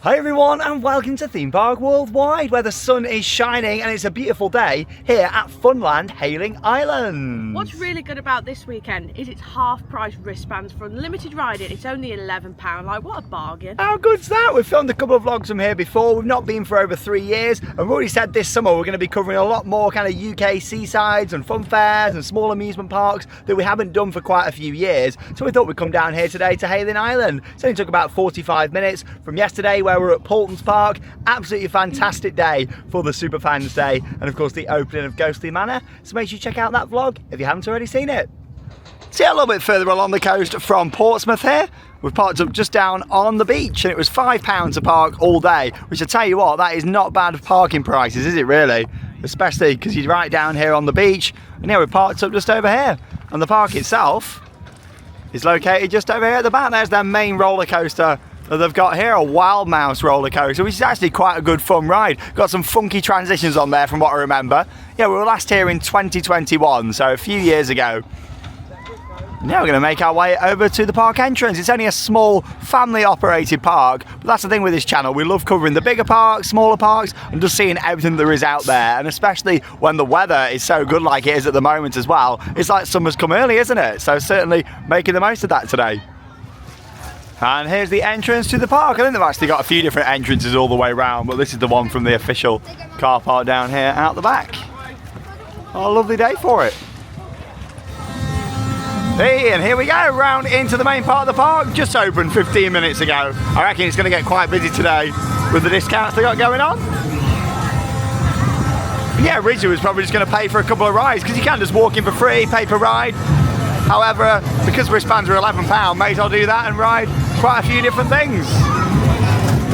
Hi everyone and welcome to Theme Park Worldwide, where the sun is shining and it's a beautiful day here at Funland Hayling Island. What's really good about this weekend is it's half price wristbands for unlimited riding. It's only £11, like what a bargain. How good's that? We've filmed a couple of vlogs from here before. We've not been for over 3 years and we've already said this summer we're going to be covering a lot more kind of UK seasides and fun fairs and small amusement parks that we haven't done for quite a few years. So we thought we'd come down here today to Hayling Island. It only took about 45 minutes from yesterday where we're at Paulton's Park. Absolutely fantastic day for the Superfans Day and of course the opening of Ghostly Manor. So make sure you check out that vlog if you haven't already seen it. So yeah, a little bit further along the coast from Portsmouth here. We've parked up just down on the beach and it was £5 to park all day, which I tell you what, that is not bad parking prices, is it really? Especially because you're right down here on the beach. And yeah, we're parked up just over here. And the park itself is located just over here at the back. There's their main roller coaster that they've got here, a Wild Mouse roller coaster, which is actually quite a good fun ride. Got some funky transitions on there from what I remember. Yeah, we were last here in 2021, so a few years ago. Now we're going to make our way over to the park entrance. It's only a small family operated park, but that's the thing with this channel. We love covering the bigger parks, smaller parks, and just seeing everything there is out there. And especially when the weather is so good like it is at the moment as well. It's like summer's come early, isn't it? So certainly making the most of that today. And here's the entrance to the park. I think they've actually got a few different entrances all the way around, but this is the one from the official car park down here out the back. Oh, a lovely day for it. Hey, and here we go, round into the main part of the park. Just opened 15 minutes ago. I reckon it's going to get quite busy today with the discounts they got going on. Yeah, originally was probably just going to pay for a couple of rides because you can just walk in for free, pay per ride. However, because wristbands are £11, may as well do that and ride quite a few different things.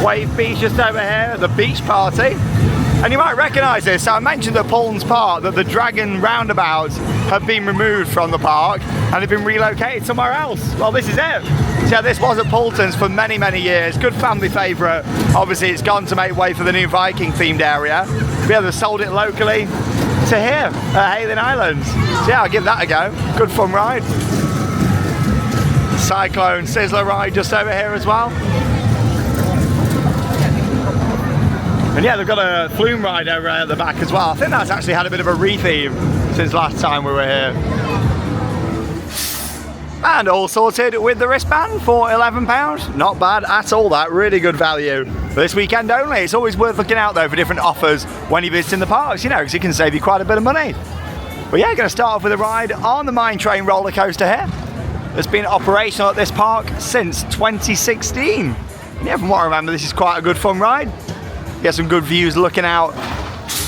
Wave Beach just over here, the beach party. And you might recognise this. So I mentioned at Paulton's Park that the Dragon roundabouts have been removed from the park and have been relocated somewhere else. Well, this is it. So this was at Paulton's for many, many years. Good family favourite. Obviously, it's gone to make way for the new Viking themed area. We have sold it locally to here at Hayling Island. So yeah, I'll give that a go. Good fun ride. Cyclone Sizzler ride just over here as well. And yeah, they've got a flume ride over at the back as well. I think that's actually had a bit of a re-theme since last time we were here. And all sorted with the wristband for £11. Not bad at all, that. Really good value. For this weekend only. It's always worth looking out though for different offers when you're visiting the parks, you know, because it can save you quite a bit of money. But yeah, going to start off with a ride on the Mine Train roller coaster here. It's been operational at this park since 2016. And yeah, from what I remember, this is quite a good fun ride. Get some good views looking out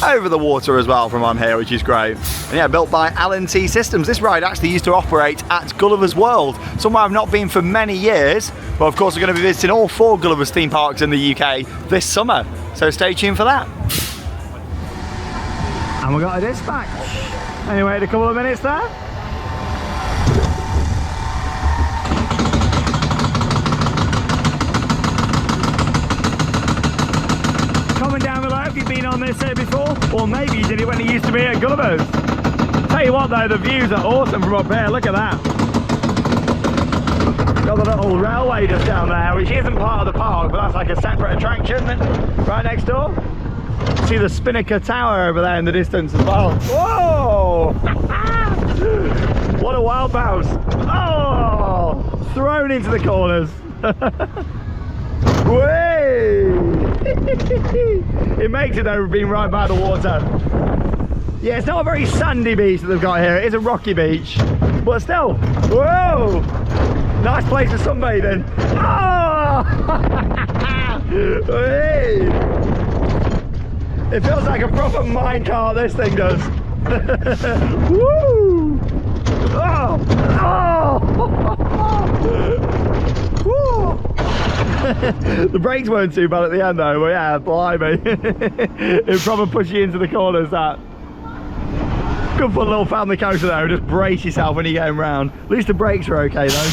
over the water as well from on here, which is great. And yeah, built by L&T Systems. This ride actually used to operate at Gulliver's World, somewhere I've not been for many years, but of course we're going to be visiting all 4 Gulliver's theme parks in the UK this summer, so stay tuned for that. And we got a dispatch. Anyway, wait a couple of minutes there. Down below if you've been on this here before, or maybe you did it when it used to be at Gulliver's. Tell you what though, the views are awesome from up here. Look at that. Got the little railway just down there, which isn't part of the park, but that's like a separate attraction right next door. See the Spinnaker Tower over there in the distance as well. Whoa! What a wild mouse! Oh! Thrown into the corners. Way! It makes it though being right by the water. Yeah, it's not a very sandy beach that they've got here. It is a rocky beach, but still, whoa! Nice place for sunbathing. Oh! Hey! It feels like a proper minecart, this thing does. Woo! Oh! Oh! Woo! The brakes weren't too bad at the end though, but yeah, blimey. It probably pushed you into the corners, that. Good fun little family coaster though, just brace yourself when you're going round. At least the brakes are okay though.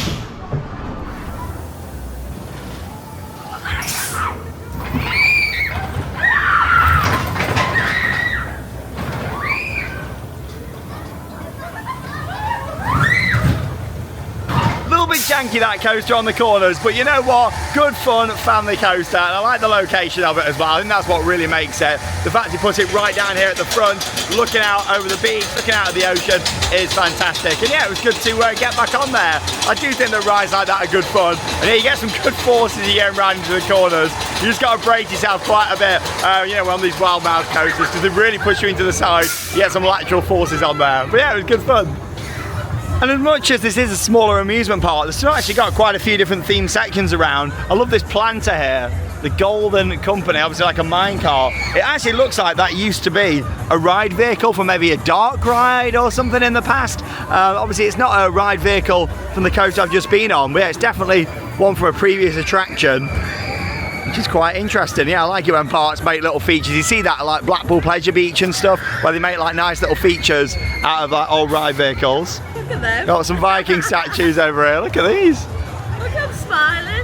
janky, that coaster on the corners, but you know what? Good fun family coaster, and I like the location of it as well. I think that's what really makes it. The fact he puts it right down here at the front, looking out over the beach, looking out at the ocean, is fantastic. And yeah, it was good to get back on there. I do think that rides like that are good fun, and yeah, you get some good forces as you get right into the corners. You just got to brace yourself quite a bit, you know, on these wild mouth coasters, because they really push you into the side. You get some lateral forces on there. But yeah, it was good fun. And as much as this is a smaller amusement park, they've still actually got quite a few different themed sections around. I love this planter here, the Golden Company, obviously like a mine car. It actually looks like that used to be a ride vehicle for maybe a dark ride or something in the past. Obviously it's not a ride vehicle from the coaster I've just been on, but yeah, it's definitely one from a previous attraction, which is quite interesting. Yeah, I like it when parks make little features. You see that like Blackpool Pleasure Beach and stuff, where they make like nice little features out of like old ride vehicles. Look at them. Got some Viking statues over here. Look at these. Look, I'm smiling.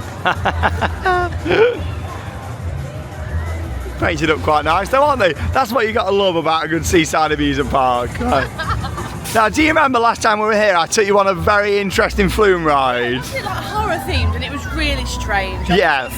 Painted up quite nice though, aren't they? That's what you got to love about a good seaside amusement park. Now, do you remember last time we were here, I took you on a very interesting flume ride? It was like horror themed and it was really strange. Yeah,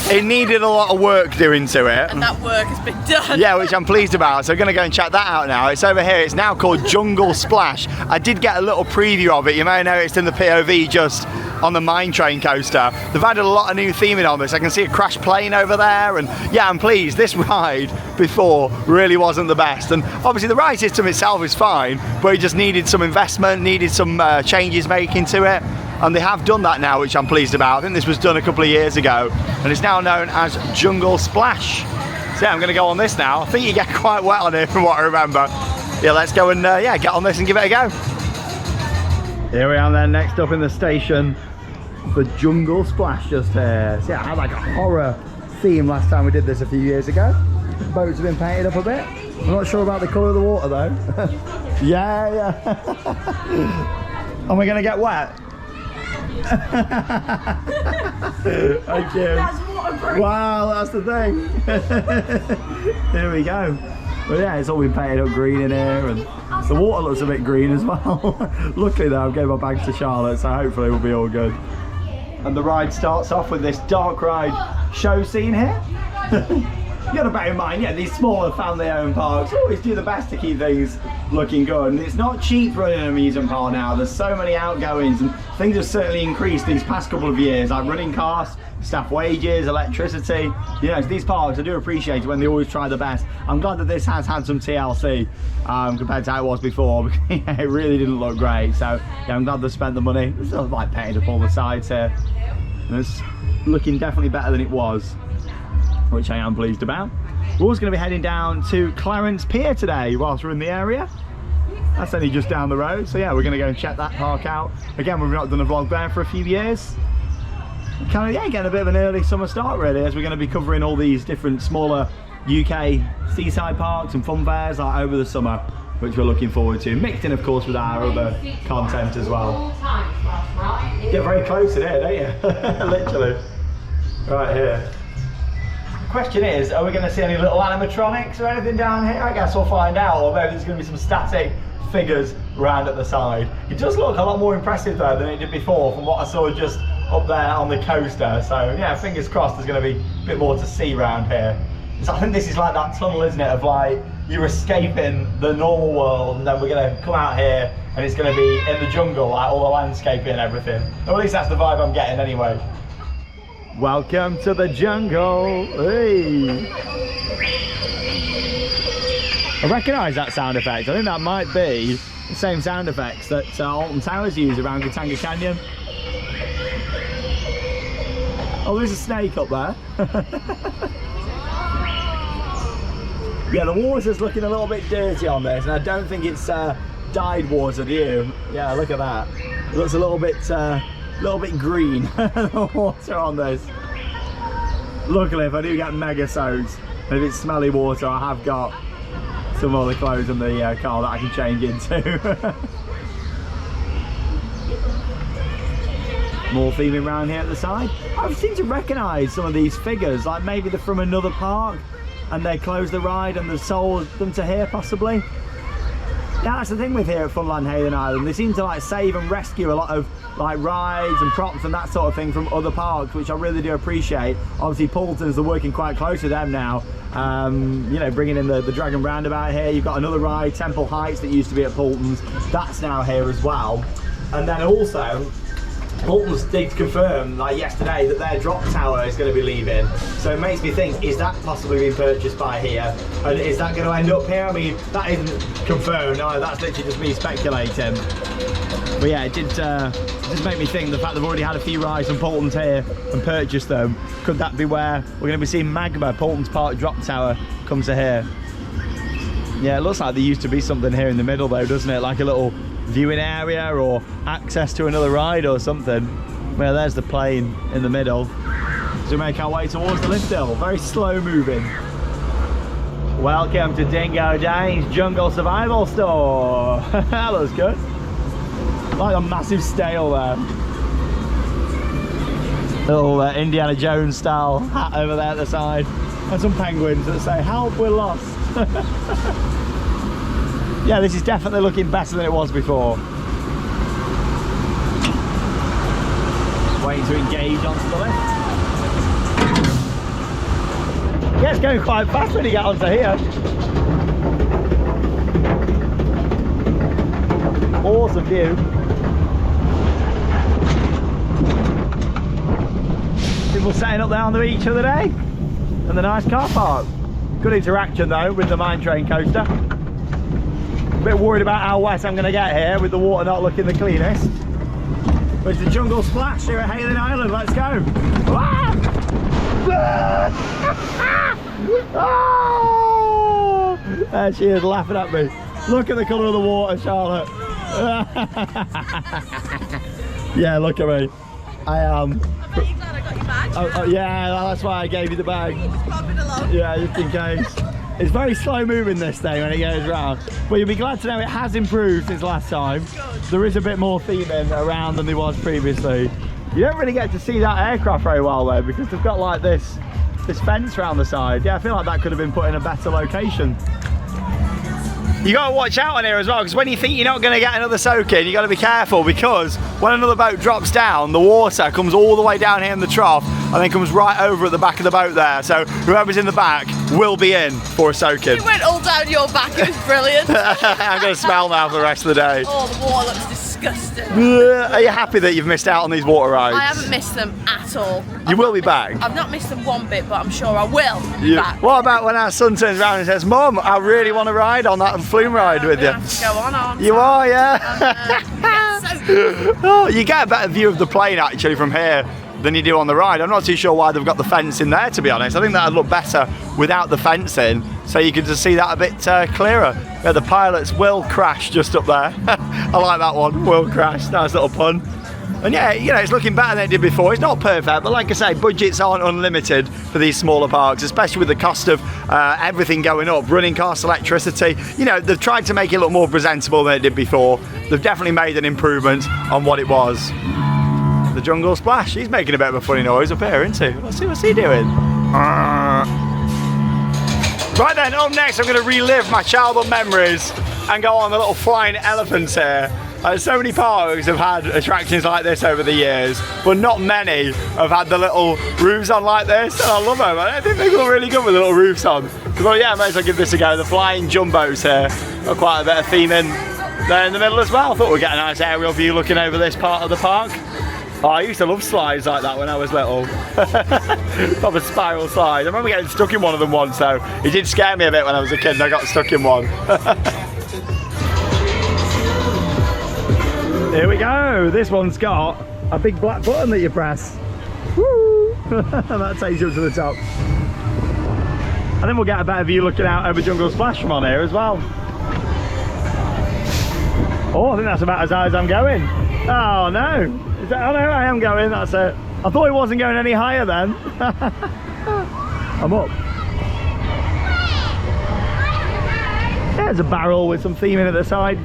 it needed a lot of work doing to it. And that work has been done. Yeah, which I'm pleased about, so we're going to go and check that out now. It's over here, it's now called Jungle Splash. I did get a little preview of it, you may have noticed in the POV just on the mine train coaster. They've added a lot of new theming on this. I can see a crashed plane over there, and yeah, I'm pleased. This ride before really wasn't the best, and obviously the ride system itself is fine, but it just needed some investment, needed some changes making to it, and they have done that now, which I'm pleased about. I think this was done a couple of years ago, and it's now known as Jungle Splash. So yeah, I'm going to go on this now. I think you get quite wet on here from what I remember. Yeah, let's go and yeah, get on this and give it a go. Here we are then, next up in the station, the Jungle Splash just here. So yeah, I had like a horror theme last time we did this a few years ago. The boats have been painted up a bit. I'm not sure about the colour of the water though. Yeah. Are we going to get wet? Thank you. That's waterproof. Wow, that's the thing. Here we go. Well yeah, it's all been painted up green in here, and the water looks a bit green as well. Luckily though, I've gave my bags to Charlotte, so hopefully we'll be all good. And the ride starts off with this dark ride show scene here. You gotta bear in mind, yeah, these smaller family-owned parks always do the best to keep things looking good. And it's not cheap running an amusement park now. There's so many outgoings, and things have certainly increased these past couple of years, like running costs, staff wages, electricity. You know, these parks, I do appreciate it when they always try the best. I'm glad that this has had some TLC compared to how it was before, because yeah, it really didn't look great. So yeah, I'm glad they spent the money. It's still like painted up all the sides here, and it's looking definitely better than it was, which I am pleased about. We're also going to be heading down to Clarence Pier today whilst we're in the area. That's only just down the road, so yeah, we're going to go and check that park out. Again, we've not done a vlog there for a few years. Kind of, yeah, getting a bit of an early summer start really, as we're going to be covering all these different smaller UK seaside parks and fun fairs like over the summer, which we're looking forward to, mixed in of course with our other content as well. Get very close in here, don't you? Literally. Right here. Question is, are we going to see any little animatronics or anything down here? I guess we'll find out, or maybe there's going to be some static figures around at the side. It does look a lot more impressive though than it did before from what I saw just up there on the coaster. So yeah, fingers crossed there's going to be a bit more to see around here. So I think this is like that tunnel, isn't it, of like you're escaping the normal world, and then we're going to come out here and it's going to be in the jungle, like all the landscaping and everything. Or at least that's the vibe I'm getting anyway. Welcome to the jungle. Hey. I recognise that sound effect. I think that might be the same sound effects that Alton Towers use around Katanga Canyon. Oh, there's a snake up there. Yeah, the water's looking a little bit dirty on this, and I don't think it's dyed water, do you? Yeah, look at that. It looks a little bit green, the water on this. Luckily, if I do get mega soaked, and if it's smelly water, I have got some other clothes in the car that I can change into. More theming around here at the side. I seem to recognise some of these figures, like maybe they're from another park and they closed the ride and they've sold them to here possibly. Yeah, that's the thing with here at Funland Hayling Island. They seem to like save and rescue a lot of like rides and props and that sort of thing from other parks, which I really do appreciate. Obviously Poultons are working quite close with them now, you know, bringing in the Dragon Roundabout here. You've got another ride, Temple Heights, that used to be at Poultons, that's now here as well. And then also Poultons did confirm, like yesterday, that their drop tower is going to be leaving. So it makes me think, is that possibly being purchased by here? And is that going to end up here? I mean, that isn't confirmed, no, that's literally just me speculating. But yeah, it did just make me think, the fact they've already had a few rides from Poultons here and purchased them, could that be where we're going to be seeing Magma, Poultons Park drop tower, come to here? Yeah, it looks like there used to be something here in the middle though, doesn't it? Like a little viewing area or access to another ride or something. Well, there's the plane in the middle. So we make our way towards the lift hill, very slow moving. Welcome to Dingo Dane's Jungle Survival Store. That looks good. Like a massive stale there. Little Indiana Jones style hat over there at the side. And some penguins that say, "Help, we're lost." Yeah, this is definitely looking better than it was before. Waiting to engage onto the lift. Yeah, it's going quite fast when you get onto here. Awesome view. People setting up there on the beach for the day. And the nice car park. Good interaction though with the mine train coaster. A bit worried about how wet I'm going to get here with the water not looking the cleanest. But it's the jungle splash here at Hayling Island. Let's go. Ah! Oh! There she is laughing at me. Look at the colour of the water, Charlotte. Yeah, look at me. I am. I'm really glad I got your bag. Oh, yeah, that's why I gave you the bag. Just popping along. Yeah, just in case. It's very slow moving this thing when it goes round, but you'll be glad to know it has improved since last time. Good. There is a bit more theming around than there was previously. You don't really get to see that aircraft very well though, because they've got like this fence around the side. Yeah, I feel like that could have been put in a better location. You got to watch out on here as well, because when you think you're not going to get another soak in, you got to be careful, because when another boat drops down, the water comes all the way down here in the trough and then comes right over at the back of the boat there. So whoever's in the back will be in for a soak in. It went all down your back, it was brilliant. I'm going to smell now for the rest of the day. Oh, the water looks disgusting. Are you happy that you've missed out on these water rides? I haven't missed them at all. You will be back? I've not missed them one bit, but I'm sure I will be back. What about when our son turns around and says, "Mum, I really want to ride on that flume ride with you"? I have to go on. You are, yeah? So Oh, you get a better view of the plane actually from here than you do on the ride. I'm not too sure why they've got the fence in there, to be honest. I think that'd look better without the fence in, so you can just see that a bit clearer. Yeah, the pilots will crash just up there. I like that one, will crash, nice little pun. And yeah, you know, it's looking better than it did before. It's not perfect, but like I say, budgets aren't unlimited for these smaller parks, especially with the cost of everything going up, running costs, electricity. You know, they've tried to make it look more presentable than it did before. They've definitely made an improvement on what it was. The jungle splash, he's making a bit of a funny noise up here, isn't he? Let's see, what's he doing? Right then, up next I'm going to relive my childhood memories and go on the little flying elephants here. So many parks have had attractions like this over the years, but not many have had the little roofs on like this, and I love them. I think they look really good with the little roofs on. Well, yeah, I might as well give this a go. The flying jumbos here got quite a bit of theming there in the middle as well. I thought we'd get a nice aerial view looking over this part of the park. Oh, I used to love slides like that when I was little. Proper spiral slide. I remember getting stuck in one of them once, so it did scare me a bit when I was a kid and I got stuck in one. Here we go. This one's got a big black button that you press. Woo! That takes you up to the top. And then we'll get a better view looking out over Jungle Splash from on here as well. Oh, I think that's about as high as I'm going. Oh no. Is that, oh no, I am going, that's it. I thought it wasn't going any higher then. I'm up. There's a barrel with some theming at the side.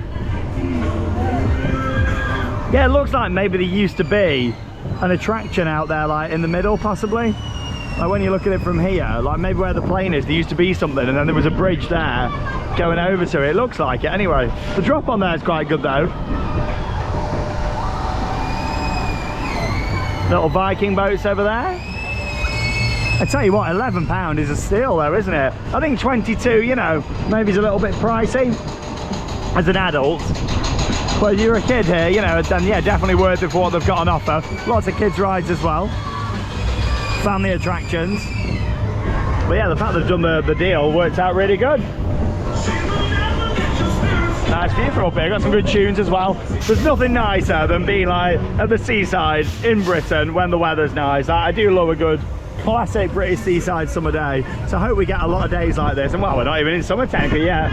Yeah, it looks like maybe there used to be an attraction out there, like in the middle possibly. Like when you look at it from here, like maybe where the plane is, there used to be something and then there was a bridge there going over to it. It looks like it anyway. The drop on there is quite good though. Little Viking boats over there. I tell you what, £11 is a steal though, isn't it? I think 22, you know, maybe it's a little bit pricey as an adult. But you're a kid here, you know, then yeah, definitely worth it for what they've got on offer. Lots of kids rides as well. Family attractions. But yeah, the fact they've done the deal worked out really good. Nice view from up here, got some good tunes as well. There's nothing nicer than being like at the seaside in Britain when the weather's nice. I do love a good classic British seaside summer day. So I hope we get a lot of days like this. And well, we're not even in summer technically yet.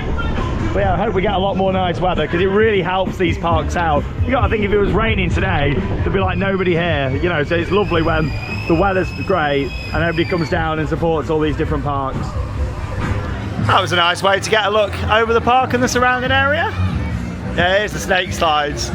But yeah, I hope we get a lot more nice weather because it really helps these parks out. You got to think if it was raining today, there'd be like nobody here, you know, so it's lovely when the weather's great and everybody comes down and supports all these different parks. That was a nice way to get a look over the park and the surrounding area. Yeah, here's the snake slides.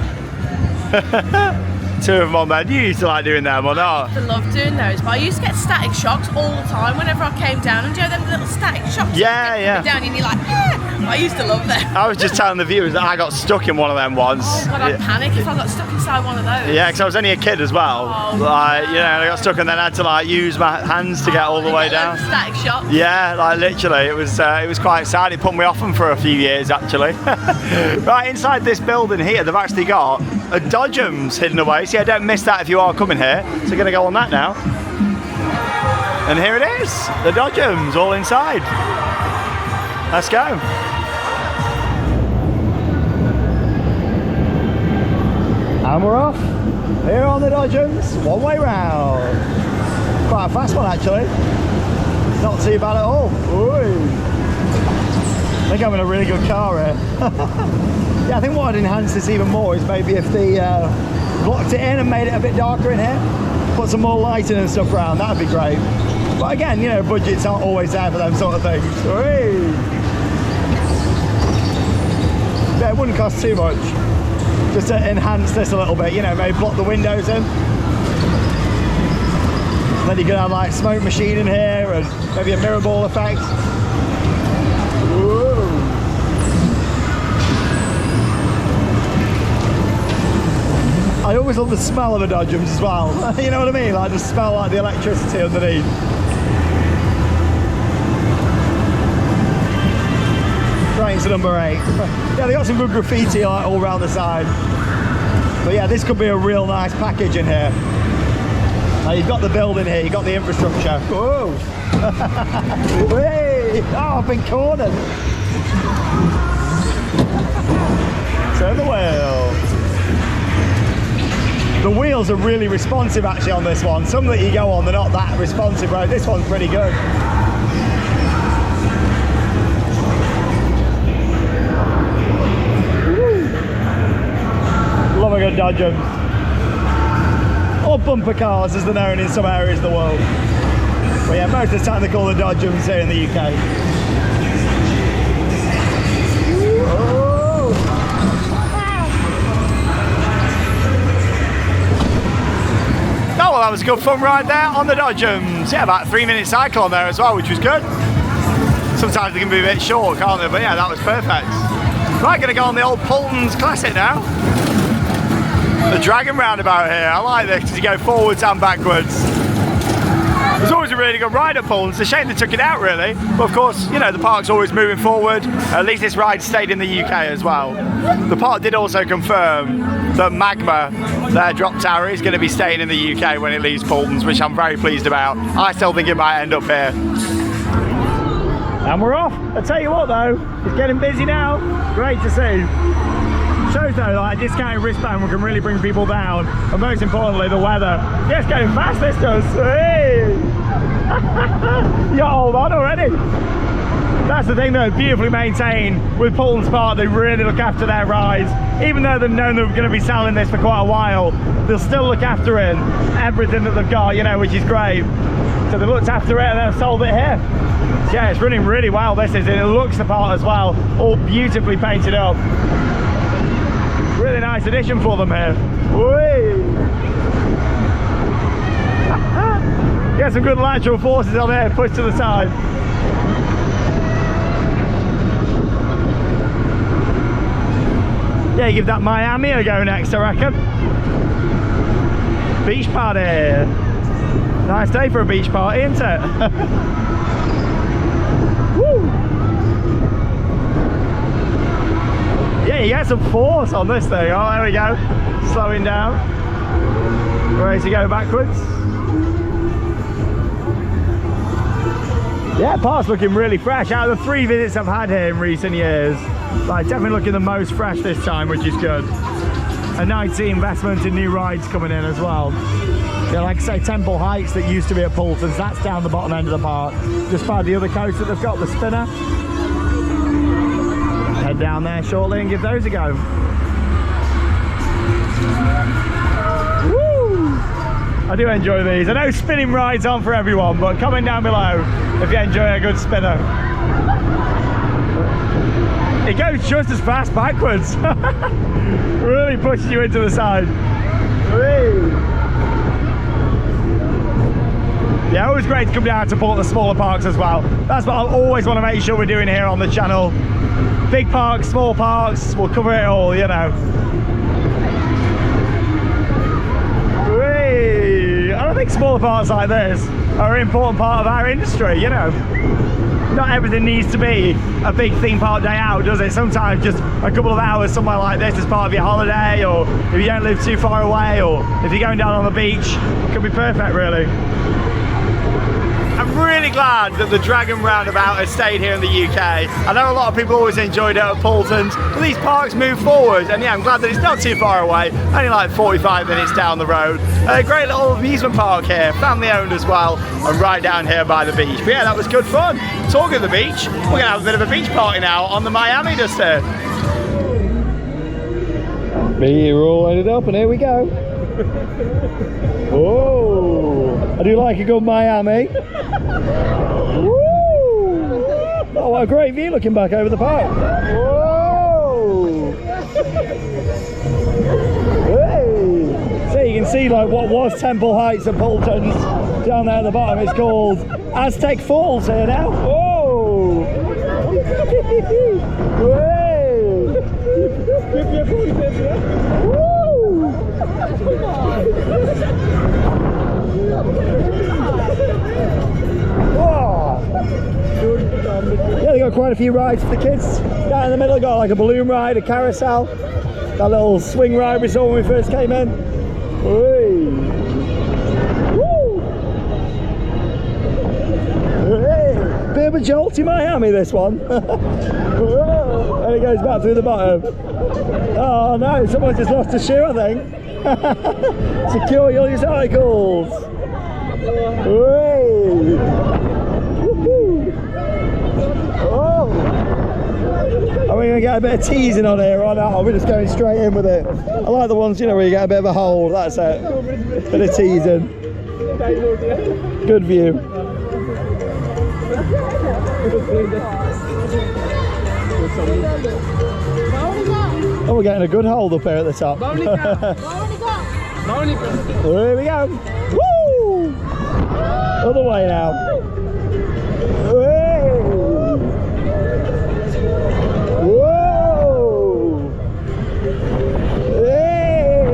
Two of them on there. You used to like doing them or not? I love doing those, but I used to get static shocks all the time whenever I came down. And do you know them little static shocks? Yeah, yeah. Down and you're like, yeah. I used to love them. I was just telling the viewers that I got stuck in one of them once. Oh God, I'd panic if I got stuck inside one of those. Yeah, because I was only a kid as well. Oh, like, you know, I got stuck and then I had to like use my hands to get all the way down. Static shocks. Yeah, like literally, it was quite sad. It put me off them for a few years actually. Right, inside this building here, they've actually got a Dodgems hidden away. So yeah, don't miss that if you are coming here. So we're going to go on that now. And here it is, the Dodgems all inside. Let's go. And we're off. Here on the Dodgems, one way round. Quite a fast one actually. Not too bad at all. Ooh. I think I'm in a really good car here. Yeah, I think what I'd enhance this even more is maybe if they blocked it in and made it a bit darker in here. Put some more lighting and stuff around, that'd be great. But again, you know, budgets aren't always there for them sort of things. Ooh. Yeah, it wouldn't cost too much. Just to enhance this a little bit, you know, maybe block the windows in. Then you could have like smoke machine in here and maybe a mirror ball effect. Ooh. I always love the smell of the Dodgems as well. You know what I mean? Like the smell like the electricity underneath. Train to number 8. Yeah, they got some good graffiti like all around the side. But yeah, this could be a real nice package in here. Now you've got the building here, you've got the infrastructure. Whoa! Hey! Oh, I've been cornered. Turn the wheel. The wheels are really responsive actually on this one. Some that you go on, they're not that responsive, right? This one's pretty good. Love a good Dodgems. Or bumper cars as they're known in some areas of the world. But yeah, most of the time they call the Dodgems here in the UK. Oh. Oh well, that was a good fun ride there on the Dodgems. Yeah, about a 3-minute cycle on there as well, which was good. Sometimes they can be a bit short, can't they? But yeah, that was perfect. Right, gonna go on the old Poulton's Classic now. The Dragon Roundabout here, I like this because you go forwards and backwards. It was always a really good ride at Poulton's. It's a shame they took it out really, but of course, you know, the park's always moving forward. At least this ride stayed in the UK as well. The park did also confirm that Magma, their drop tower, is going to be staying in the UK when it leaves Poulton's, which I'm very pleased about. I still think it might end up here. And we're off. I tell you what though, it's getting busy now. Great to see. Shows though, like a discounted wristband we can really bring people down, and most importantly the weather. Yeah, it's going fast, this does. Hey! You're hold on already. That's the thing though, beautifully maintained with Poulton's Park. They really look after their rides. Even though they've known they're going to be selling this for quite a while, they'll still look after it, everything that they've got, you know, which is great. So they looked after it and they've sold it here. So yeah, it's running really well, this is. It looks the part as well, all beautifully painted up. Really nice addition for them here. Get some good lateral forces on here, push to the side. Yeah, give that Miami a go next, I reckon. Beach party. Nice day for a beach party, isn't it? Woo. Yeah, you get some force on this thing. Oh, there we go. Slowing down. Ready to go backwards. Yeah, park's looking really fresh. Out of the 3 visits I've had here in recent years, like definitely looking the most fresh this time, which is good. A nice investment in new rides coming in as well. Yeah, like I say, Temple Heights that used to be at Poulton's, that's down the bottom end of the park. Just by the other coast that they've got, the spinner. Head down there shortly and give those a go. Woo! I do enjoy these. I know spinning rides aren't for everyone, but comment down below if you enjoy a good spinner. It goes just as fast backwards. Really pushes you into the side. Whee! Yeah, always great to come down to support the smaller parks as well. That's what I always want to make sure we're doing here on the channel. Big parks, small parks, we'll cover it all, you know. Whee! I don't think smaller parks like this are an important part of our industry, you know. Not everything needs to be a big theme park day out, does it? Sometimes just a couple of hours somewhere like this as part of your holiday, or if you don't live too far away, or if you're going down on the beach, it could be perfect, really. I'm really glad that the Dragon Roundabout has stayed here in the UK. I know a lot of people always enjoyed it at Poulton's, but these parks move forward, and yeah, I'm glad that it's not too far away, only like 45 minutes down the road. A great little amusement park here, family owned as well, and right down here by the beach. But yeah, that was good fun. Talking of the beach, we're gonna have a bit of a beach party now on the Miami Duster. We're all loaded up, and here we go. Oh, I do like a good Miami. Woo! Oh, what a great view looking back over the park. Whoa! Hey! So you can see like what was Temple Heights at Poulton's down there at the bottom. It's called Aztec Falls here now. Whoa! Woo! Yeah, they got quite a few rides for the kids. Down in the middle, got like a balloon ride, a carousel, that little swing ride we saw when we first came in. Woo! Hey, bit of a jolty Miami, this one. And it goes back through the bottom. Oh no, someone just lost a shoe, I think. Secure all your cycles. Hey. Oh. Are we going to get a bit of teasing on here or not? Or are we just going straight in with it? I like the ones, you know, where you get a bit of a hold, that's it. Bit of teasing. Good view. Oh, we're getting a good hold up here at the top. Here we go. Woo! Other way now. Whoa! Hey!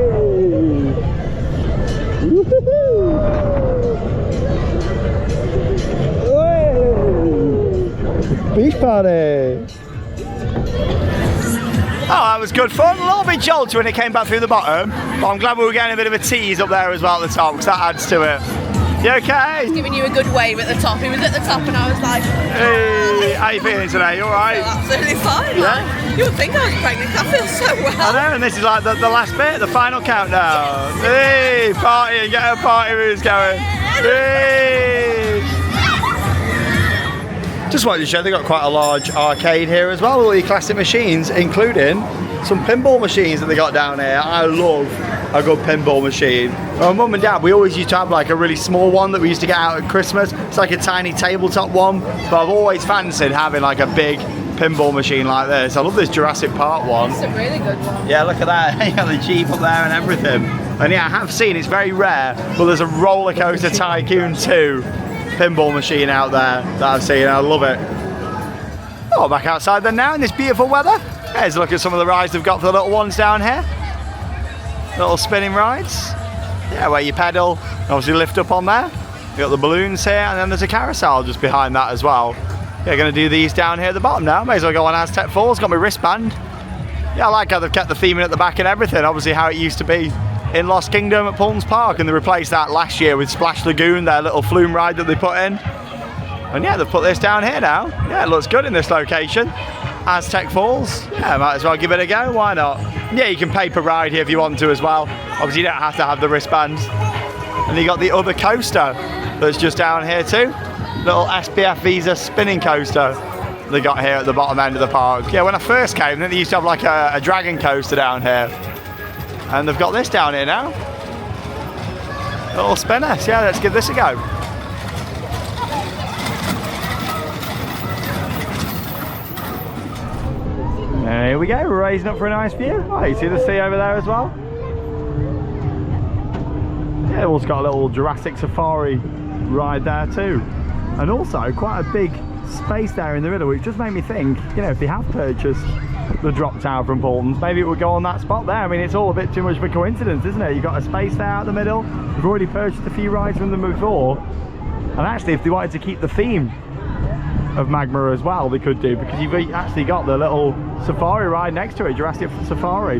Beach party! Oh, that was good fun. A little bit jolty when it came back through the bottom, but I'm glad we were getting a bit of a tease up there as well at the top, because that adds to it. You okay? He's giving you a good wave at the top. He was at the top and I was like, hey, how you feeling today? You alright? Absolutely fine. Yeah? Like, you would think I was pregnant. I feel so well. I know, and this is like the last bit, the final countdown. Hey, party, get a party moves going. Hey. Just wanted to show they've got quite a large arcade here as well, all your classic machines, including some pinball machines that they got down here. I love a good pinball machine. My mum and dad, we always used to have like a really small one that we used to get out at Christmas. It's like a tiny tabletop one, but I've always fancied having like a big pinball machine like this. I love this Jurassic Park one. It's a really good one. Yeah, look at that. You got the Jeep up there and everything. And yeah, I have seen, it's very rare, but there's a Roller Coaster Tycoon 2 pinball machine out there that I've seen. I love it. Oh, back outside then now in this beautiful weather. Here's a look at some of the rides they've got for the little ones down here. Little spinning rides. Yeah, where you pedal, obviously lift up on there. You got the balloons here, and then there's a carousel just behind that as well. Yeah, going to do these down here at the bottom now. May as well go on Aztec Falls. Got my wristband. Yeah, I like how they've kept the theming at the back and everything. Obviously how it used to be in Lost Kingdom at Pullens Park, and they replaced that last year with Splash Lagoon, their little flume ride that they put in. And yeah, they've put this down here now. Yeah, it looks good in this location. Aztec Falls. Yeah, might as well give it a go. Why not? Yeah, you can pay per ride here if you want to as well. Obviously you don't have to have the wristbands. And you got the other coaster that's just down here too. Little SPF Visa spinning coaster they got here at the bottom end of the park. Yeah, when I first came, they used to have like a dragon coaster down here. And they've got this down here now. Little spinner. So yeah, let's give this a go. Here we go, we're raising up for a nice view. Oh, you see the sea over there as well? Yeah, they've also got a little Jurassic Safari ride there too. And also quite a big space there in the middle, which just made me think, you know, if they have purchased the drop tower from Pullens, maybe it would go on that spot there. I mean, it's all a bit too much of a coincidence, isn't it? You've got a space there out the middle. We've already purchased a few rides from them before. And actually, if they wanted to keep the theme of Magma as well, they could do, because you've actually got the little safari ride next to it, Jurassic Safari.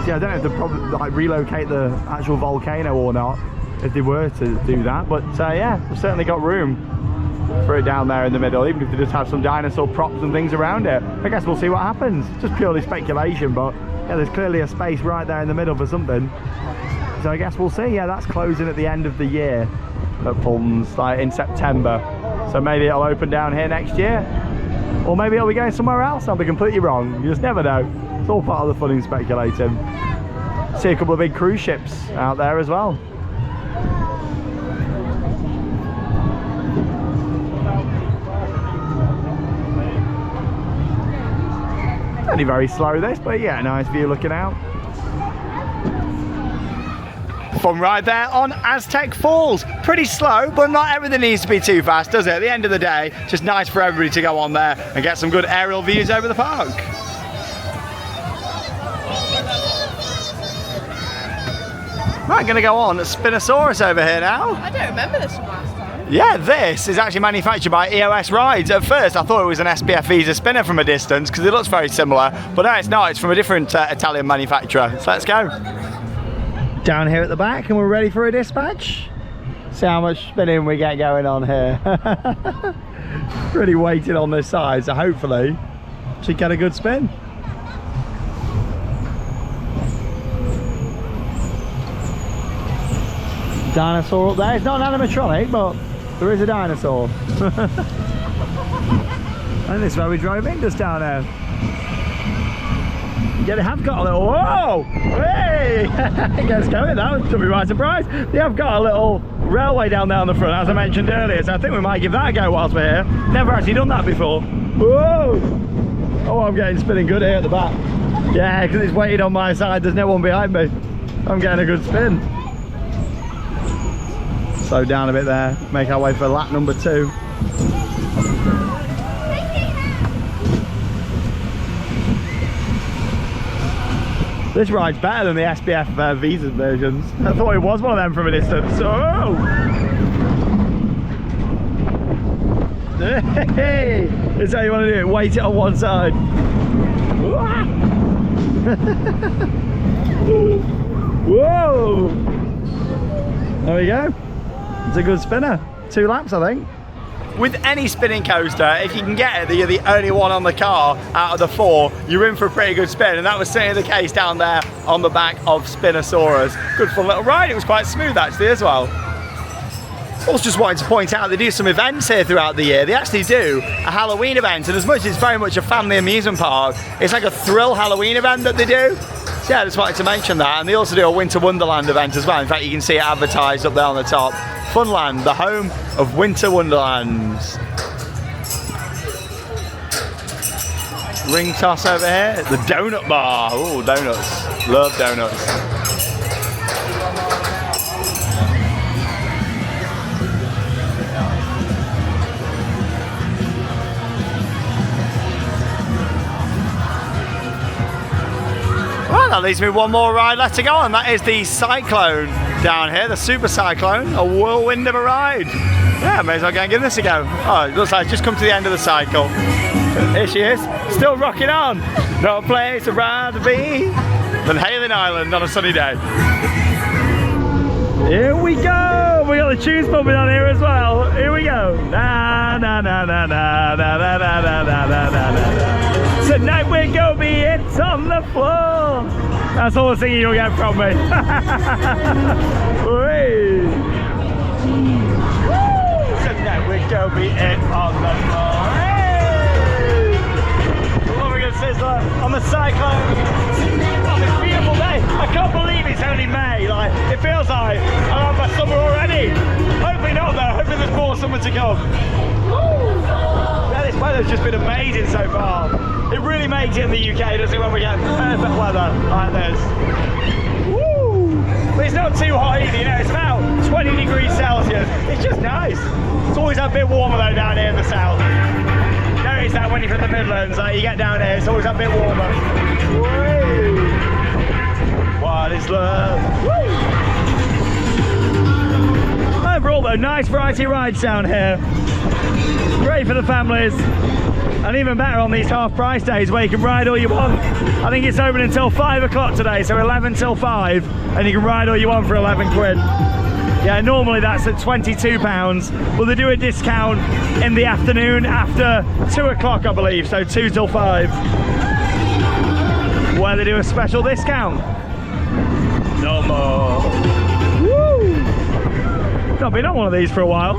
See, I don't know if they'd probably like relocate the actual volcano or not if they were to do that, but yeah, we've certainly got room for it down there in the middle, even if they just have some dinosaur props and things around it. I guess we'll see what happens. Just purely speculation, but yeah, there's clearly a space right there in the middle for something. So I guess we'll see. Yeah, that's closing at the end of the year at Pullens, like in September. So maybe it'll open down here next year, or maybe it'll be going somewhere else. I'll be completely wrong. You just never know. It's all part of the fun in speculating. See a couple of big cruise ships out there as well. Only very slow this, but yeah, nice view looking out. Fun ride there on Aztec Falls. Pretty slow, but not everything needs to be too fast, does it? At the end of the day, just nice for everybody to go on there and get some good aerial views over the park. Right, gonna go on Spinosaurus over here now. I don't remember this from last time. Yeah, this is actually manufactured by EOS Rides. At first I thought it was an SPF Visa spinner from a distance because it looks very similar, but no, it's not. It's from a different Italian manufacturer. So let's go. Down here at the back, and we're ready for a dispatch. See how much spinning we get going on here. Really weighted on this side, so hopefully should get a good spin. Dinosaur up there. It's not an animatronic, but there is a dinosaur. And this is where we drove in, just down there. Yeah, they have got a little, whoa, hey, it gets going. That took me by surprise. They have got a little railway down there on the front, as I mentioned earlier, so I think we might give that a go whilst we're here. Never actually done that before. Whoa! Oh, I'm getting spinning good here at the back. Yeah, because it's weighted on my side, there's no one behind me. I'm getting a good spin. Slow down a bit there, make our way for lap number 2. This ride's better than the SPF Visa versions. I thought it was one of them from a distance. Oh! Hey! This is how you want to do it. Weight it on one side. Whoa! There we go. It's a good spinner. 2 laps, I think. With any spinning coaster, if you can get it that you're the only one on the car out of the 4, you're in for a pretty good spin, and that was certainly the case down there on the back of Spinosaurus. Good fun little ride. It was quite smooth actually as well. Also just wanted to point out they do some events here throughout the year. They actually do a Halloween event, and as much as it's very much a family amusement park, it's like a thrill Halloween event that they do. So yeah, I just wanted to mention that. And they also do a Winter Wonderland event as well. In fact, you can see it advertised up there on the top. Funland, the home of Winter Wonderlands. Ring toss over here, the donut bar. Oh, donuts. Love donuts. Well, that leaves me one more ride left to go on. That is the Cyclone. down here, the Super Cyclone, a whirlwind of a ride. Yeah, may as well go and give this a go. Oh, it looks like it's just come to the end of the cycle. Here she is, still rocking on. No place I'd rather be than Hayling Island on a sunny day. Here we go! We got the tunes bumping on here as well. Here we go. Na na na na na na na na na na na na. Tonight we're gonna be It's on the Floor. That's all the singing you'll get from me. Tonight we're gonna be It's on the Floor. Hey! Loving a sizzler on the cyclone. On this beautiful day. I can't believe it's only May. Like, it feels like I'm on my summer already. Hopefully not though. Hopefully there's more summer to come. Yeah, this weather's just been amazing so far. It really makes it in the UK, doesn't it, when we get perfect weather like this. Woo! But it's not too hot either, you know, it's about 20 degrees Celsius. It's just nice. It's always a bit warmer though down here in the south. Notice that when you're from the Midlands, like you get down here, it's always a bit warmer. Woo! What is love? Woo! Overall though, nice variety of rides down here. Great for the families. And even better on these half price days where you can ride all you want. I think it's open until 5 o'clock today, so 11 till 5, and you can ride all you want for 11 quid. Yeah, normally that's at £22, but they do a discount in the afternoon after 2 o'clock, I believe, so 2 till 5, where they do a special discount. No more. Woo! Not been on one of these for a while.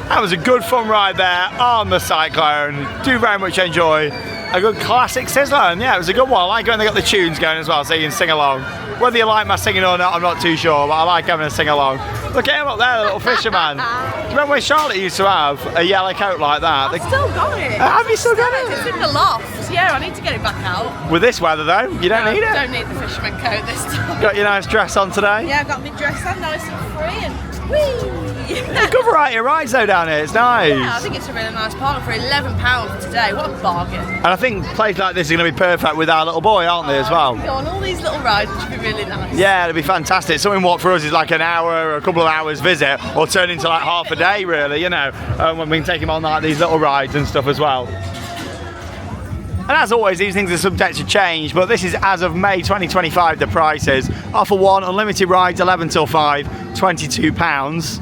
That was a good fun ride there on the cyclone. Do very much enjoy a good classic sizzler, and yeah, it was a good one. I like when they got the tunes going as well, so you can sing along. Whether you like my singing or not, I'm not too sure, but I like having a sing along. Look at him up there, the little fisherman. Do you remember when Charlotte used to have a yellow coat like that? I've still got it. Have you still got it? It's in the loft. Yeah, I need to get it back out. With this weather though, you don't need it. Don't need the fisherman coat this time. Got your nice dress on today? Yeah, I got my dress on, nice and free, and whee! Good variety of rides though down here, it's nice. Yeah, I think it's a really nice park for £11 for today. What a bargain. And I think places like this are going to be perfect with our little boy, aren't they, as well? Go on all these little rides, which would be really nice. Yeah, it'd be fantastic. Something what for us is like an hour or a couple of hours visit, or turn into like half a day really, you know, when we can take him on like these little rides and stuff as well. And as always, these things are subject to change, but this is as of May 2025, the prices. Offer 1, unlimited rides, 11 till 5, £22.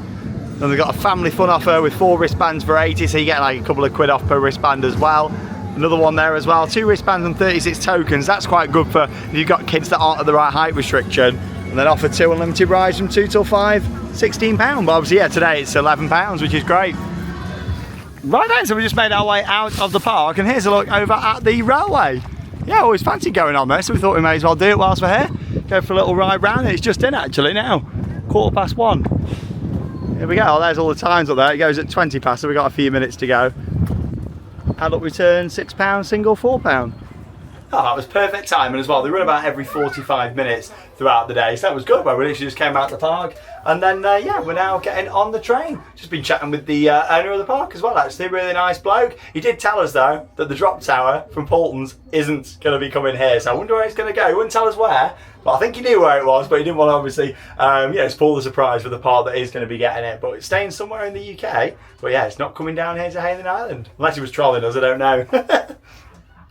Then they've got a family fun offer with 4 wristbands for 80, so you get like a couple of quid off per wristband as well. Another one there as well, 2 wristbands and 36 tokens. That's quite good for if you've got kids that aren't at the right height restriction. And then offer 2 unlimited rides from 2 till 5, £16. But obviously, yeah, today it's £11, which is great. Right then, so we just made our way out of the park, and here's a look over at the railway. Yeah, I always fancied going on there, so we thought we may as well do it whilst we're here. Go for a little ride round, and it's just in actually now, 1:15. Here we go, oh, there's all the times up there. It goes at 20 past, so we've got a few minutes to go. Adult return, £6, single £4. Oh, that was perfect timing as well. They run about every 45 minutes throughout the day, so that was good. Well, we literally just came out the park, and then yeah, we're now getting on the train. Just been chatting with the owner of the park as well, actually, really nice bloke. He did tell us though that the drop tower from Paulton's isn't going to be coming here, so I wonder where it's going to go. He wouldn't tell us where, but I think he knew where it was, but he didn't want to obviously, yeah, spoil the surprise for the part that is going to be getting it. But it's staying somewhere in the UK. But yeah, it's not coming down here to Hayling Island, unless he was trolling us. I don't know.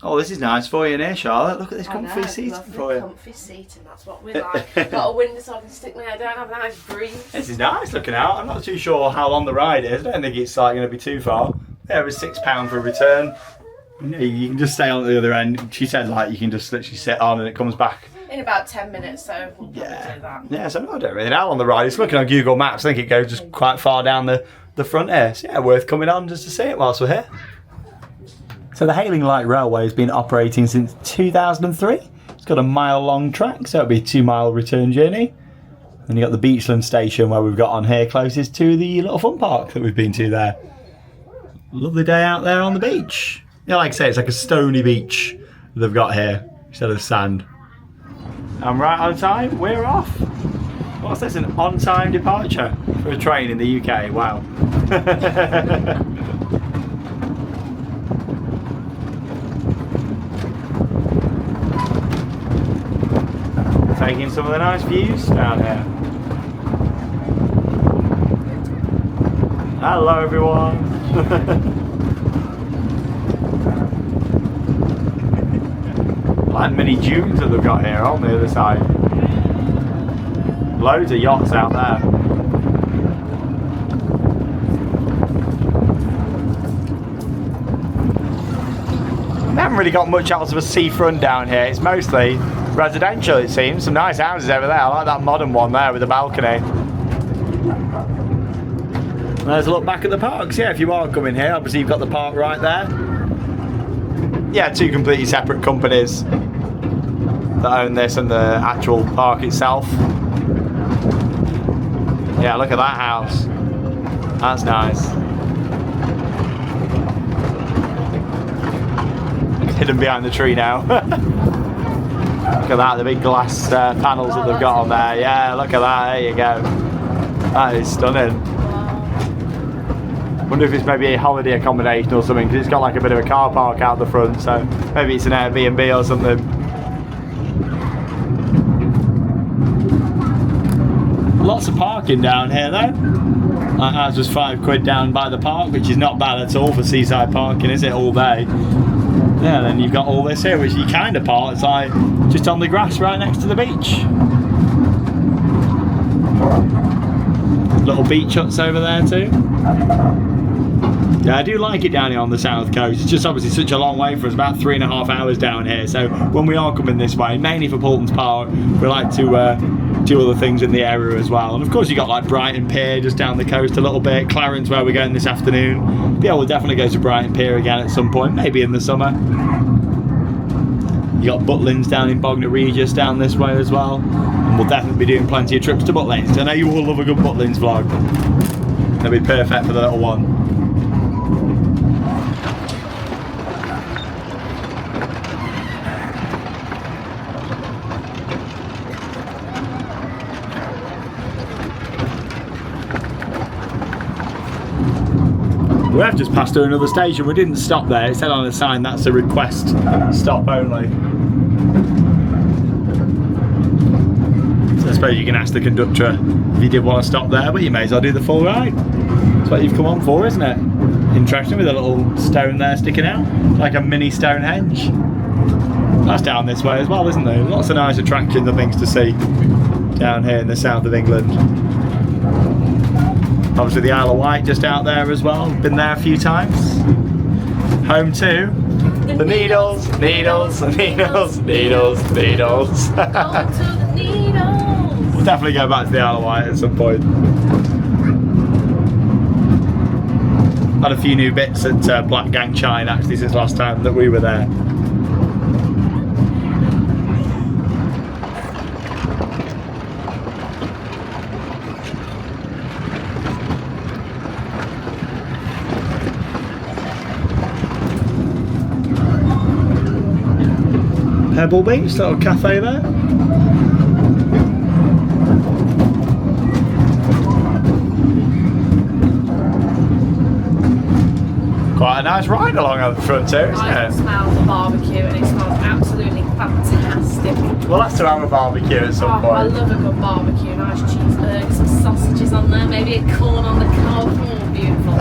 Oh, this is nice for you in here, Charlotte. Look at this comfy seating for you. Comfy seating, that's what we like. Got a window so I can stick my head down, have a nice breeze. This is nice looking out. I'm not too sure how long the ride is. I don't think it's like going to be too far. Yeah, it was £6 for a return. You can just stay on the other end. She said like you can just literally sit on and it comes back. In about 10 minutes, so we'll probably do that. Yeah, so I don't really know on the ride. It's looking on Google Maps. I think it goes just quite far down the front here. So yeah, worth coming on just to see it whilst we're here. So the Hayling Light Railway has been operating since 2003. It's got a mile-long track, so it'll be a 2-mile return journey. Then you've got the Beachland station where we've got on here closest to the little fun park that we've been to there. Lovely day out there on the beach. Yeah, like I say, it's like a stony beach they've got here instead of sand. And right on time, we're off. What's this, an on-time departure for a train in the UK? Wow. seeing some of the nice views down here. Hello everyone. Like mini dunes that they've got here on the other side. Loads of yachts out there. We haven't really got much else of a seafront down here. It's mostly residential, it seems. Some nice houses over there. I like that modern one there with the balcony. And there's a look back at the parks. Yeah, if you are coming here, obviously you've got the park right there. Yeah, two completely separate companies that own this and the actual park itself. Yeah, look at that house. That's nice. Hidden behind the tree now. Look at that, the big glass panels that they've got on there. Yeah, look at that, there you go. That is stunning. Wonder if it's maybe a holiday accommodation or something, because it's got like a bit of a car park out the front, so maybe it's an Airbnb or something. Lots of parking down here though. Ours was £5 down by the park, which is not bad at all for seaside parking, is it, all day? Yeah, then you've got all this here, which you kind of park, it's like just on the grass right next to the beach. Little beach huts over there too. Yeah, I do like it down here on the south coast. It's just obviously such a long way for us, about 3.5 hours down here. So when we are coming this way, mainly for Poulton's Park, we like to do other things in the area as well. And of course you got like Brighton Pier just down the coast a little bit. Clarence, where we're going this afternoon. Yeah, we'll definitely go to Brighton Pier again at some point, maybe in the summer. You got Butlins down in Bognor Regis down this way as well. And we'll definitely be doing plenty of trips to Butlins. I know you all love a good Butlins vlog. That'll be perfect for the little one. We have just passed through another station. We didn't stop there. It said on the sign that's a request stop only. So I suppose you can ask the conductor if you did want to stop there, but you may as well do the full ride. That's what you've come on for, isn't it? Interesting, with a little stone there sticking out, like a mini Stonehenge. That's down this way as well, isn't there? Lots of nice attractions and things to see down here in the south of England. Obviously the Isle of Wight just out there as well. Been there a few times. Home to the needles, needles, needles, needles, needles. We'll definitely go back to the Isle of Wight at some point. Had a few new bits at Black Gang Chine actually since last time that we were there. Pebble Beach, little cafe there. Quite a nice ride along at the front too, isn't I it? can smell the barbecue and it smells absolutely fantastic. We'll have to have a barbecue at some I point. love a good barbecue, nice cheeseburgers, some sausages on there, maybe a corn on the cob. Oh, beautiful.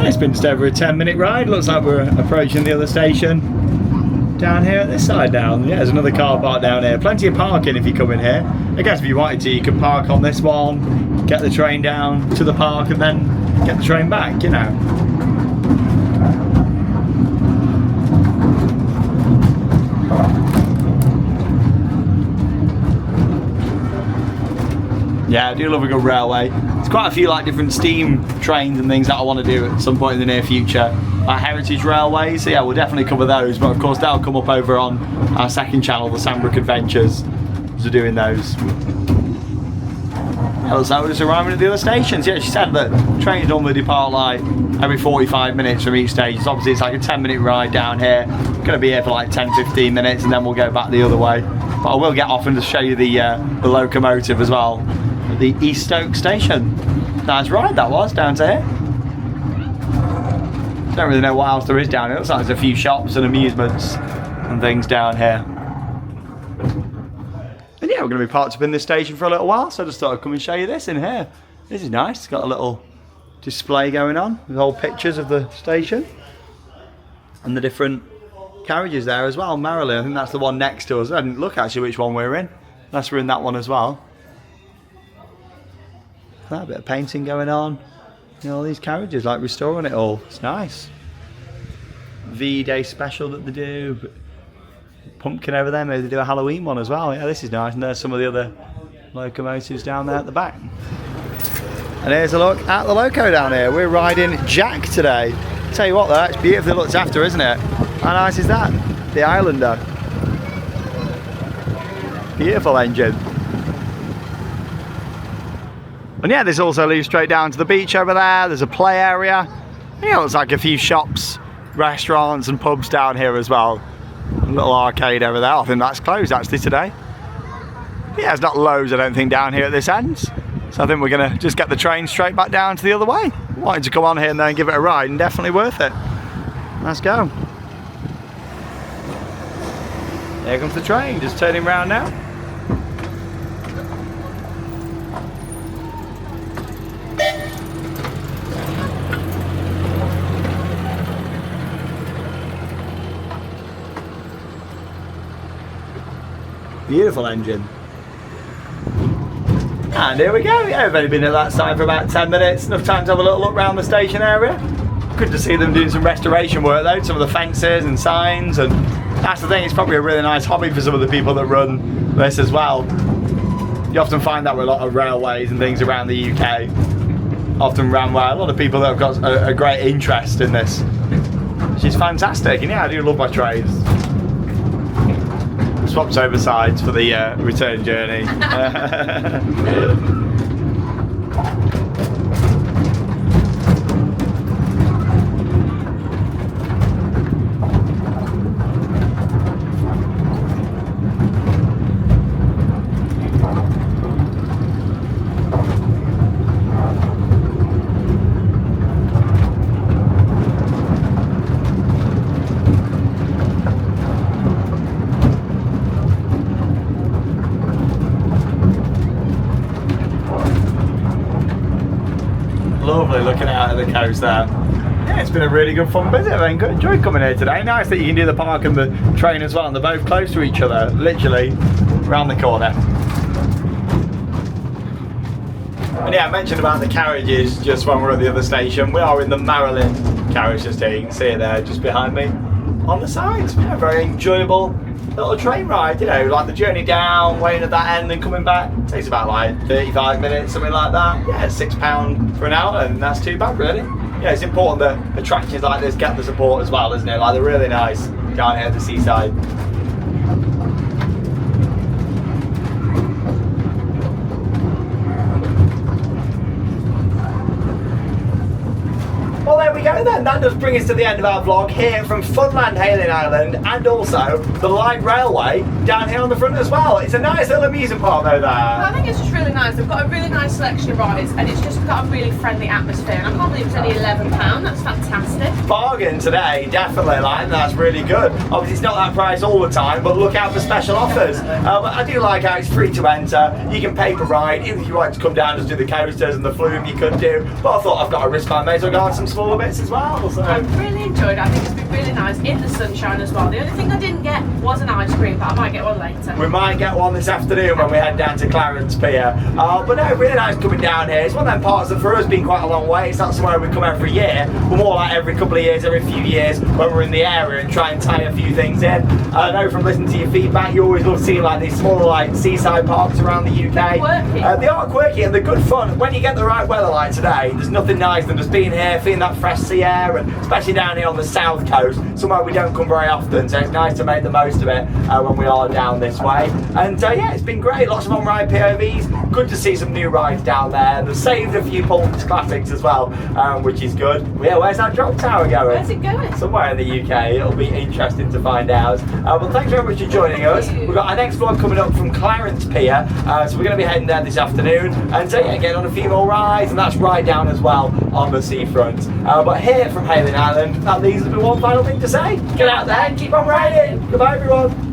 It's been just over a 10-minute ride. Looks like we're approaching the other station down here at this side now. Yeah, there's another car park down here. Plenty of parking if you come in here. I guess if you wanted to, you could park on this one, get the train down to the park and then get the train back, you know. Yeah, I do love a good railway. There's quite a few like different steam trains and things that I want to do at some point in the near future. like heritage railways. So yeah, we'll definitely cover those, but of course that'll come up over on our second channel, the Sandbrook Adventures, so doing those. It looks like we're just arriving at the other stations. Yeah, she said that trains normally depart like every 45 minutes from each station. So obviously it's like a 10-minute ride down here. We're going to be here for like 10-15 minutes and then we'll go back the other way. But I will get off and just show you the locomotive as well at the East Stoke station. Nice ride that was, down to here. Don't really know what else there is down here. It looks like there's a few shops and amusements and things down here. And yeah, we're going to be parked up in this station for a little while, so I just thought I'd come and show you this in here. This is nice. It's got a little display going on with old pictures of the station and the different carriages there as well. Marilyn, I think that's the one next to us. I didn't look actually which one we're in. Unless we're in that one as well. A bit of painting going on. You know, all these carriages, like restoring it all. It's nice. V-Day special that they do. Pumpkin over there, maybe they do a Halloween one as well. Yeah, this is nice. And there's some of the other locomotives down there at the back. And here's a look at the loco down here. We're riding Jack today. Tell you what though, it's beautifully looked after, isn't it? How nice is that? The Islander. Beautiful engine. And yeah, this also leads straight down to the beach over there. There's a play area. Yeah, it looks like a few shops, restaurants and pubs down here as well. A little arcade over there. I think that's closed actually today. Yeah, there's not loads I don't think down here at this end. So I think we're going to just get the train straight back down to the other way. Wanted to come on here and then give it a ride and definitely worth it. Let's go. There comes the train, just turning round now. Beautiful engine. And here we go. Yeah, we've only been at that side for about 10 minutes. Enough time to have a little look around the station area. Good to see them doing some restoration work though, some of the fences and signs, and that's the thing, it's probably a really nice hobby for some of the people that run this as well. You often find that with a lot of railways and things around the UK. Often ran by a lot of people that have got a great interest in this. Which is fantastic, and yeah, I do love my trains. Swaps over sides for the return journey. Lovely looking out at the coast there. Yeah, it's been a really good fun visit. I enjoyed coming here today. Nice that you can do the park and the train as well, and they're both close to each other, literally around the corner. And yeah, I mentioned about the carriages just when we're at the other station. We are in the Marilyn carriage just here. You can see it there just behind me on the sides. Yeah, very enjoyable little train ride, you know, like the journey down, waiting at that end and coming back. It takes about like 35 minutes, something like that. Yeah, it's £6 for an hour, and that's too bad really. Yeah, it's important that attractions like this get the support as well, isn't it? Like, they're really nice down here at the seaside. Well, there we go then. That does bring us to the end of our vlog here from Funland Hayling Island, and also the light railway down here on the front as well. It's a nice little amusement park though there. I think it's just really nice. They've got a really nice selection of rides, and it's just got a really friendly atmosphere. And I can't believe it's only £11. That's fantastic. Bargain today, definitely. Like, that's really good. Obviously it's not that price all the time, but look out for special offers. But I do like how it's free to enter. You can pay per ride. Even if you like to come down and do the coasters and the flume, you could do. But I thought, I've got a wristband, may as well go on some smaller bits as well. So. I really enjoyed it. I think it's been really nice in the sunshine as well. The only thing I didn't get was an ice cream, but I might get one later. We might get one this afternoon when we head down to Clarence Pier. But no, really nice coming down here. It's one of them parts that for us been quite a long way. It's not somewhere we come every year, but more like every couple of years, every few years when we're in the area and try and tie a few things in. I know from listening to your feedback, you always love seeing like these smaller like seaside parks around the UK. Quirky. They are quirky and they're good fun. When you get the right weather like today, there's nothing nice than just being here, feeling that fresh sea air, and especially down here on the south coast, somewhere we don't come very often, so it's nice to make the most of it when we are down this way. And yeah, it's been great, lots of on-ride POVs, good to see some new rides down there. They've saved a few Pulse classics as well, which is good. Yeah, where's that drop tower going? Where's it going? Somewhere in the UK, it'll be interesting to find out. Well, thanks very much for joining us. We've got our next vlog coming up from Clarence Pier, so we're going to be heading there this afternoon, and yeah, get on a few more rides, and that's right down as well on the seafront. But here from Hayling Island, that leaves us with one final thing to say. Get out there and keep on riding. Goodbye everyone.